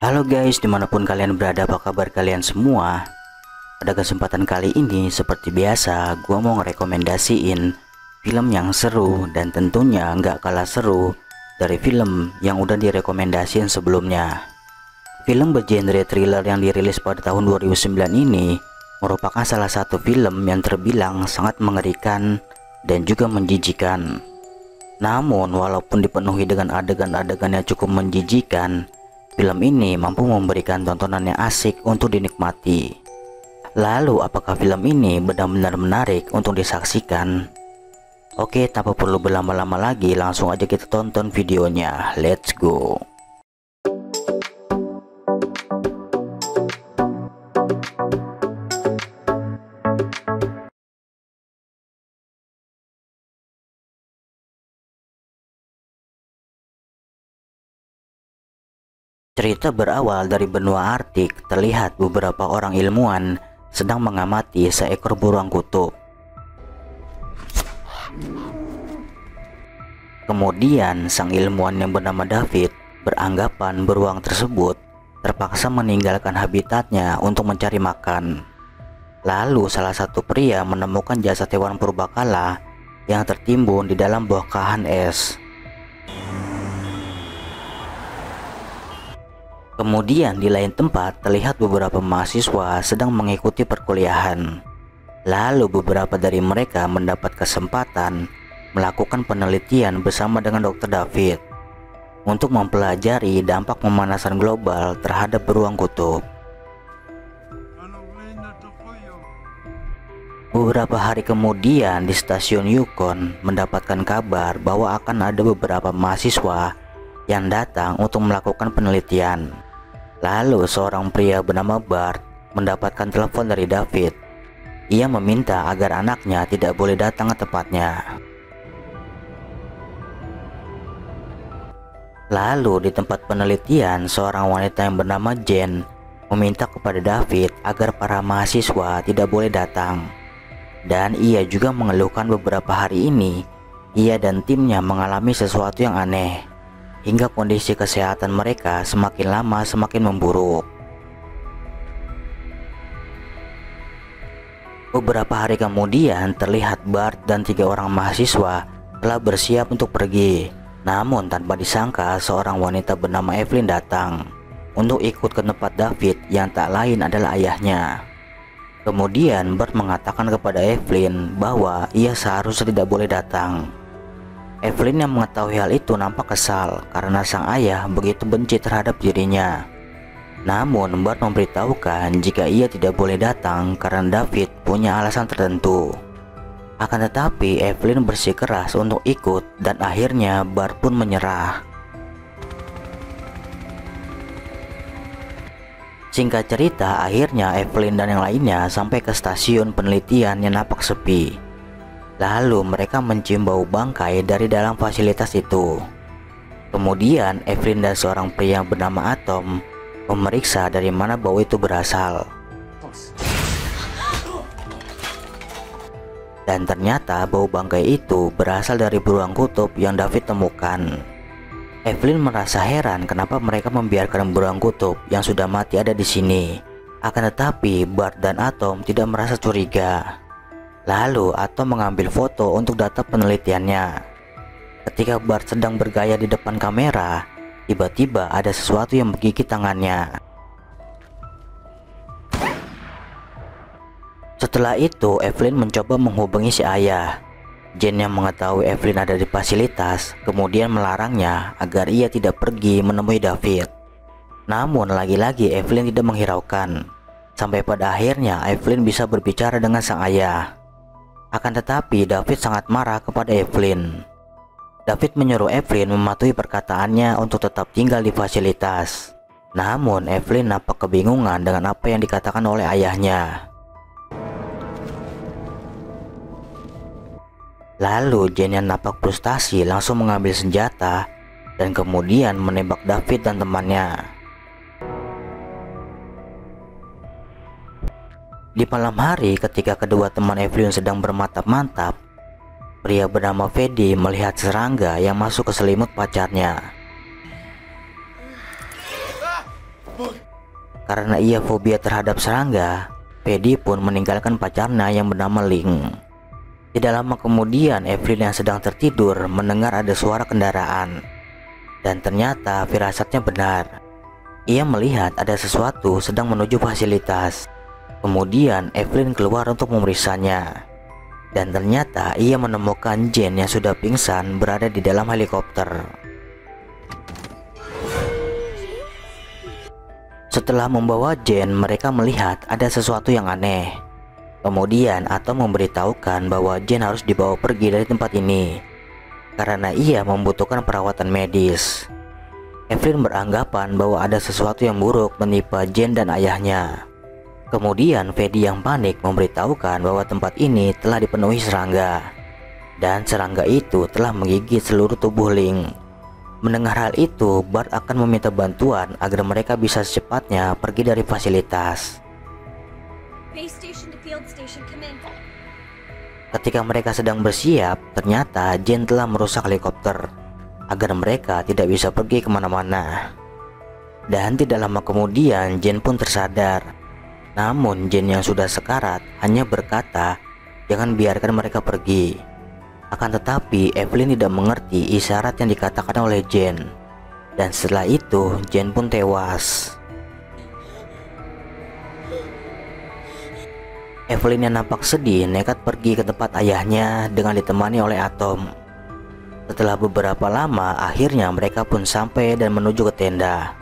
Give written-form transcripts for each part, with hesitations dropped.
Halo guys, dimanapun kalian berada, apa kabar kalian semua? Pada kesempatan kali ini, seperti biasa, gua mau ngerekomendasiin film yang seru dan tentunya nggak kalah seru dari film yang udah direkomendasiin sebelumnya. Film bergenre thriller yang dirilis pada tahun 2009 ini merupakan salah satu film yang terbilang sangat mengerikan dan juga menjijikan. Namun, walaupun dipenuhi dengan adegan-adegan yang cukup menjijikan, film ini mampu memberikan tontonan yang asik untuk dinikmati. Lalu, apakah film ini benar-benar menarik untuk disaksikan? Oke, tanpa perlu berlama-lama lagi, langsung aja kita tonton videonya. Let's go. Cerita berawal dari benua Arktik. Terlihat beberapa orang ilmuwan sedang mengamati seekor beruang kutub. Kemudian sang ilmuwan yang bernama David beranggapan beruang tersebut terpaksa meninggalkan habitatnya untuk mencari makan. Lalu salah satu pria menemukan jasad hewan purbakala yang tertimbun di dalam bongkahan es. Kemudian di lain tempat terlihat beberapa mahasiswa sedang mengikuti perkuliahan. Lalu beberapa dari mereka mendapat kesempatan melakukan penelitian bersama dengan Dr. David untuk mempelajari dampak pemanasan global terhadap beruang kutub. Beberapa hari kemudian di stasiun Yukon mendapatkan kabar bahwa akan ada beberapa mahasiswa yang datang untuk melakukan penelitian. Lalu seorang pria bernama Bart mendapatkan telepon dari David. Ia meminta agar anaknya tidak boleh datang ke tempatnya. Lalu di tempat penelitian, seorang wanita yang bernama Jen meminta kepada David agar para mahasiswa tidak boleh datang. Dan ia juga mengeluhkan beberapa hari ini ia dan timnya mengalami sesuatu yang aneh, hingga kondisi kesehatan mereka semakin lama semakin memburuk. Beberapa hari kemudian terlihat Bart dan 3 orang mahasiswa telah bersiap untuk pergi. Namun tanpa disangka seorang wanita bernama Evelyn datang untuk ikut ke tempat David yang tak lain adalah ayahnya. Kemudian Bart mengatakan kepada Evelyn bahwa ia seharusnya tidak boleh datang. Evelyn yang mengetahui hal itu nampak kesal karena sang ayah begitu benci terhadap dirinya. Namun Bart memberitahukan jika ia tidak boleh datang karena David punya alasan tertentu. Akan tetapi Evelyn bersikeras untuk ikut dan akhirnya Bart pun menyerah. Singkat cerita, akhirnya Evelyn dan yang lainnya sampai ke stasiun penelitian yang nampak sepi. Lalu mereka mencium bau bangkai dari dalam fasilitas itu. Kemudian Evelyn dan seorang pria bernama Atom memeriksa dari mana bau itu berasal. Dan ternyata bau bangkai itu berasal dari beruang kutub yang David temukan. Evelyn merasa heran kenapa mereka membiarkan beruang kutub yang sudah mati ada di sini. Akan tetapi Bart dan Atom tidak merasa curiga. Lalu Atom mengambil foto untuk data penelitiannya. Ketika Bart sedang bergaya di depan kamera, tiba-tiba ada sesuatu yang menggigit tangannya. Setelah itu Evelyn mencoba menghubungi si ayah. Jen yang mengetahui Evelyn ada di fasilitas kemudian melarangnya agar ia tidak pergi menemui David. Namun lagi-lagi Evelyn tidak menghiraukan. Sampai pada akhirnya Evelyn bisa berbicara dengan sang ayah. Akan tetapi David sangat marah kepada Evelyn. David menyuruh Evelyn mematuhi perkataannya untuk tetap tinggal di fasilitas. Namun Evelyn nampak kebingungan dengan apa yang dikatakan oleh ayahnya. Lalu Jen yang nampak frustasi langsung mengambil senjata dan kemudian menembak David dan temannya. Di malam hari ketika kedua teman Evelyn sedang bermantap-mantap, pria bernama Fedi melihat serangga yang masuk ke selimut pacarnya. Karena ia fobia terhadap serangga, Freddy pun meninggalkan pacarnya yang bernama Ling. Tidak lama kemudian, Evelyn yang sedang tertidur mendengar ada suara kendaraan. Dan ternyata firasatnya benar. Ia melihat ada sesuatu sedang menuju fasilitas. Kemudian Evelyn keluar untuk memeriksanya. Dan ternyata ia menemukan Jane yang sudah pingsan berada di dalam helikopter. Setelah membawa Jane, mereka melihat ada sesuatu yang aneh. Kemudian Atom memberitahukan bahwa Jane harus dibawa pergi dari tempat ini karena ia membutuhkan perawatan medis. Evelyn beranggapan bahwa ada sesuatu yang buruk menimpa Jane dan ayahnya. Kemudian Freddy yang panik memberitahukan bahwa tempat ini telah dipenuhi serangga, dan serangga itu telah menggigit seluruh tubuh Ling. Mendengar hal itu, Bart akan meminta bantuan agar mereka bisa secepatnya pergi dari fasilitas. Ketika mereka sedang bersiap, ternyata Jane telah merusak helikopter agar mereka tidak bisa pergi kemana-mana. Dan tidak lama kemudian Jane pun tersadar. Namun Jane yang sudah sekarat hanya berkata, "Jangan biarkan mereka pergi." Akan tetapi Evelyn tidak mengerti isyarat yang dikatakan oleh Jane. Dan setelah itu Jane pun tewas. Evelyn yang nampak sedih nekat pergi ke tempat ayahnya dengan ditemani oleh Atom. Setelah beberapa lama, akhirnya mereka pun sampai dan menuju ke tenda.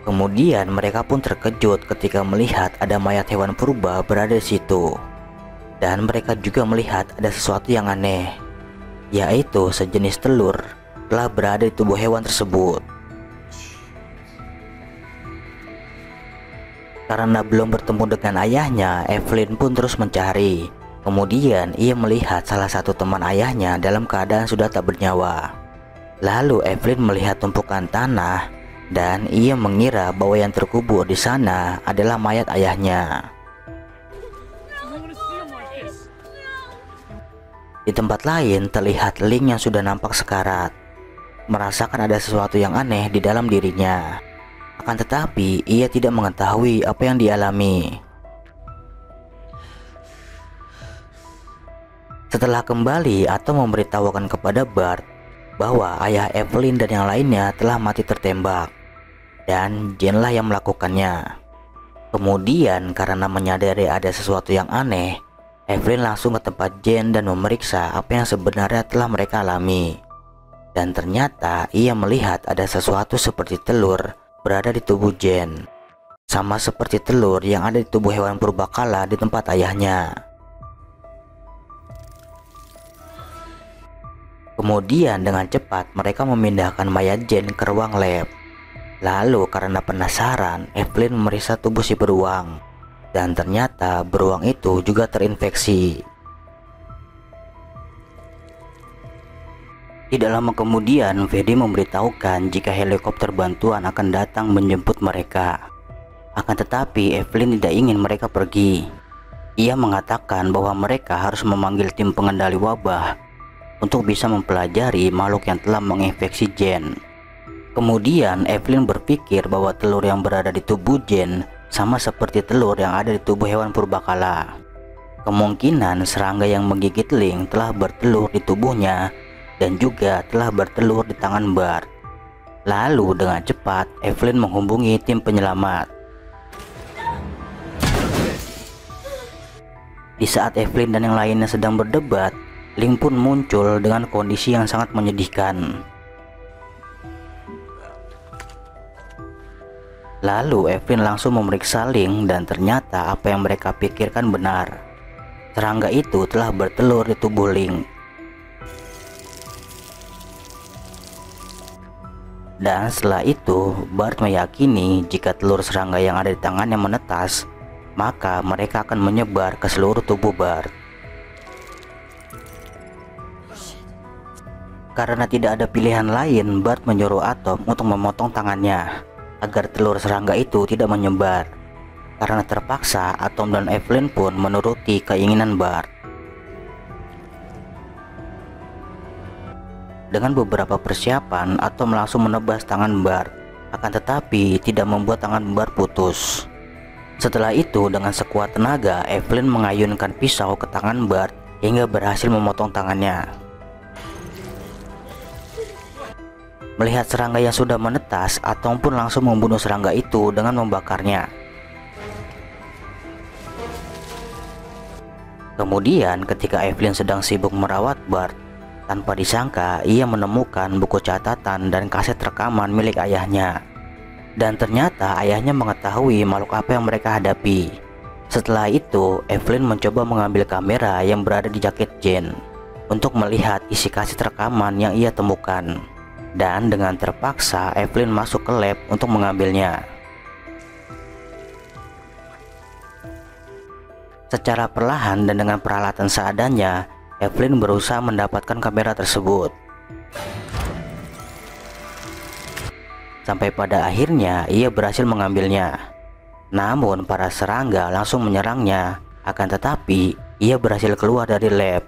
Kemudian mereka pun terkejut ketika melihat ada mayat hewan purba berada di situ. Dan mereka juga melihat ada sesuatu yang aneh, yaitu sejenis telur telah berada di tubuh hewan tersebut. Karena belum bertemu dengan ayahnya, Evelyn pun terus mencari. Kemudian ia melihat salah satu teman ayahnya dalam keadaan sudah tak bernyawa. Lalu Evelyn melihat tumpukan tanah dan ia mengira bahwa yang terkubur di sana adalah mayat ayahnya. Di tempat lain terlihat Ling yang sudah nampak sekarat, merasakan ada sesuatu yang aneh di dalam dirinya. Akan tetapi ia tidak mengetahui apa yang dialami. Setelah kembali, Atom memberitahukan kepada Bart bahwa ayah Evelyn dan yang lainnya telah mati tertembak, dan Jane lah yang melakukannya. Kemudian karena menyadari ada sesuatu yang aneh, Evelyn langsung ke tempat Jane dan memeriksa apa yang sebenarnya telah mereka alami. Dan ternyata ia melihat ada sesuatu seperti telur berada di tubuh Jane, sama seperti telur yang ada di tubuh hewan purbakala di tempat ayahnya. Kemudian dengan cepat mereka memindahkan mayat Jane ke ruang lab. Lalu karena penasaran, Evelyn memeriksa tubuh si beruang. Dan ternyata beruang itu juga terinfeksi. Tidak lama kemudian, Freddy memberitahukan jika helikopter bantuan akan datang menjemput mereka. Akan tetapi Evelyn tidak ingin mereka pergi. Ia mengatakan bahwa mereka harus memanggil tim pengendali wabah untuk bisa mempelajari makhluk yang telah menginfeksi Jane. Kemudian Evelyn berpikir bahwa telur yang berada di tubuh Jane sama seperti telur yang ada di tubuh hewan purbakala. Kemungkinan serangga yang menggigit Ling telah bertelur di tubuhnya dan juga telah bertelur di tangan Bart. Lalu dengan cepat Evelyn menghubungi tim penyelamat. Di saat Evelyn dan yang lainnya sedang berdebat, Ling pun muncul dengan kondisi yang sangat menyedihkan. Lalu Evelyn langsung memeriksa Ling dan ternyata apa yang mereka pikirkan benar. Serangga itu telah bertelur di tubuh Ling. Dan setelah itu Bart meyakini jika telur serangga yang ada di tangannya menetas, maka mereka akan menyebar ke seluruh tubuh Bart. Karena tidak ada pilihan lain, Bart menyuruh Atom untuk memotong tangannya agar telur serangga itu tidak menyebar. Karena terpaksa, Atom dan Evelyn pun menuruti keinginan Bart. Dengan beberapa persiapan, Atom langsung menebas tangan Bart akan tetapi tidak membuat tangan Bart putus. Setelah itu dengan sekuat tenaga Evelyn mengayunkan pisau ke tangan Bart hingga berhasil memotong tangannya. Melihat serangga yang sudah menetas, Atom pun langsung membunuh serangga itu dengan membakarnya. Kemudian ketika Evelyn sedang sibuk merawat Bart, tanpa disangka ia menemukan buku catatan dan kaset rekaman milik ayahnya. Dan ternyata ayahnya mengetahui makhluk apa yang mereka hadapi. Setelah itu Evelyn mencoba mengambil kamera yang berada di jaket Jane untuk melihat isi kaset rekaman yang ia temukan. Dan dengan terpaksa Evelyn masuk ke lab untuk mengambilnya. Secara perlahan dan dengan peralatan seadanya, Evelyn berusaha mendapatkan kamera tersebut. Sampai pada akhirnya ia berhasil mengambilnya. Namun para serangga langsung menyerangnya, akan tetapi ia berhasil keluar dari lab.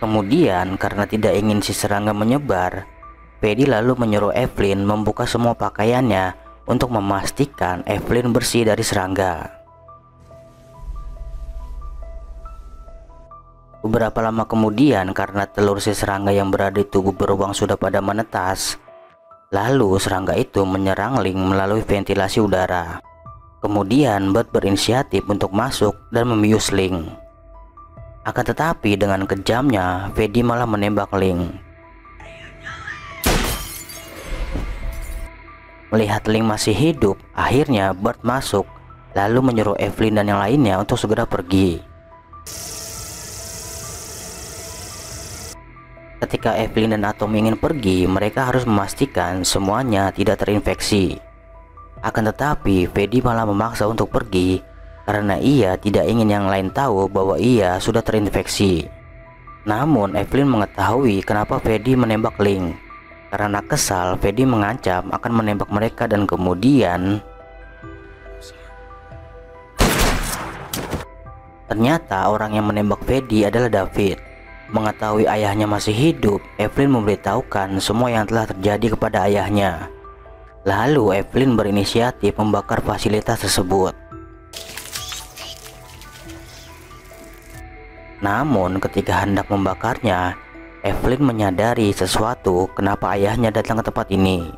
Kemudian karena tidak ingin si serangga menyebar, Freddy lalu menyuruh Evelyn membuka semua pakaiannya untuk memastikan Evelyn bersih dari serangga. Beberapa lama kemudian karena telur si serangga yang berada di tubuh beruang sudah pada menetas, lalu serangga itu menyerang Link melalui ventilasi udara. Kemudian Bart berinisiatif untuk masuk dan membius Link. Akan tetapi dengan kejamnya Freddy malah menembak Link. Melihat Link masih hidup, akhirnya Bart masuk lalu menyuruh Evelyn dan yang lainnya untuk segera pergi. Ketika Evelyn dan Atom ingin pergi, mereka harus memastikan semuanya tidak terinfeksi. Akan tetapi Freddy malah memaksa untuk pergi karena ia tidak ingin yang lain tahu bahwa ia sudah terinfeksi. Namun Evelyn mengetahui kenapa Freddy menembak Link. Karena kesal, Freddy mengancam akan menembak mereka dan kemudian ternyata orang yang menembak Freddy adalah David. Mengetahui ayahnya masih hidup, Evelyn memberitahukan semua yang telah terjadi kepada ayahnya. Lalu Evelyn berinisiatif membakar fasilitas tersebut. Namun ketika hendak membakarnya, Evelyn menyadari sesuatu kenapa ayahnya datang ke tempat ini.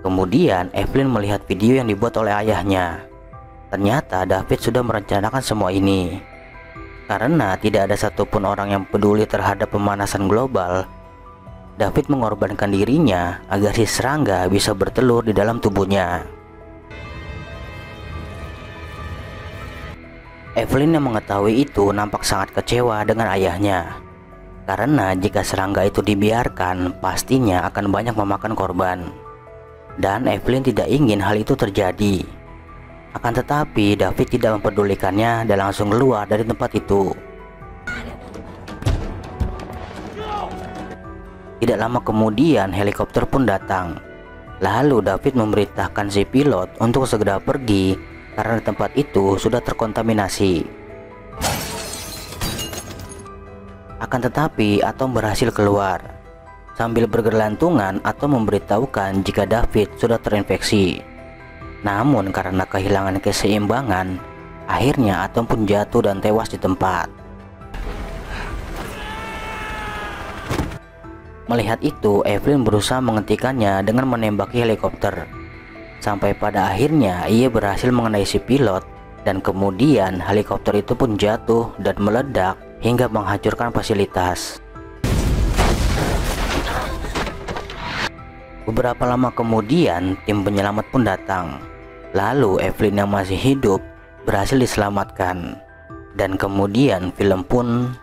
Kemudian Evelyn melihat video yang dibuat oleh ayahnya. Ternyata David sudah merencanakan semua ini. Karena tidak ada satupun orang yang peduli terhadap pemanasan global, David mengorbankan dirinya agar si serangga bisa bertelur di dalam tubuhnya. Evelyn yang mengetahui itu nampak sangat kecewa dengan ayahnya. Karena jika serangga itu dibiarkan, pastinya akan banyak memakan korban. Dan Evelyn tidak ingin hal itu terjadi. Akan tetapi David tidak mempedulikannya dan langsung keluar dari tempat itu. Tidak lama kemudian helikopter pun datang. Lalu David memerintahkan si pilot untuk segera pergi karena tempat itu sudah terkontaminasi. Akan tetapi Atom berhasil keluar. Sambil bergelantungan, Atom memberitahukan jika David sudah terinfeksi. Namun karena kehilangan keseimbangan, akhirnya Atom pun jatuh dan tewas di tempat. Melihat itu, Evelyn berusaha menghentikannya dengan menembaki helikopter. Sampai pada akhirnya ia berhasil mengenai si pilot, dan kemudian helikopter itu pun jatuh dan meledak hingga menghancurkan fasilitas. Beberapa lama kemudian tim penyelamat pun datang. Lalu Evelyn yang masih hidup berhasil diselamatkan. Dan kemudian film pun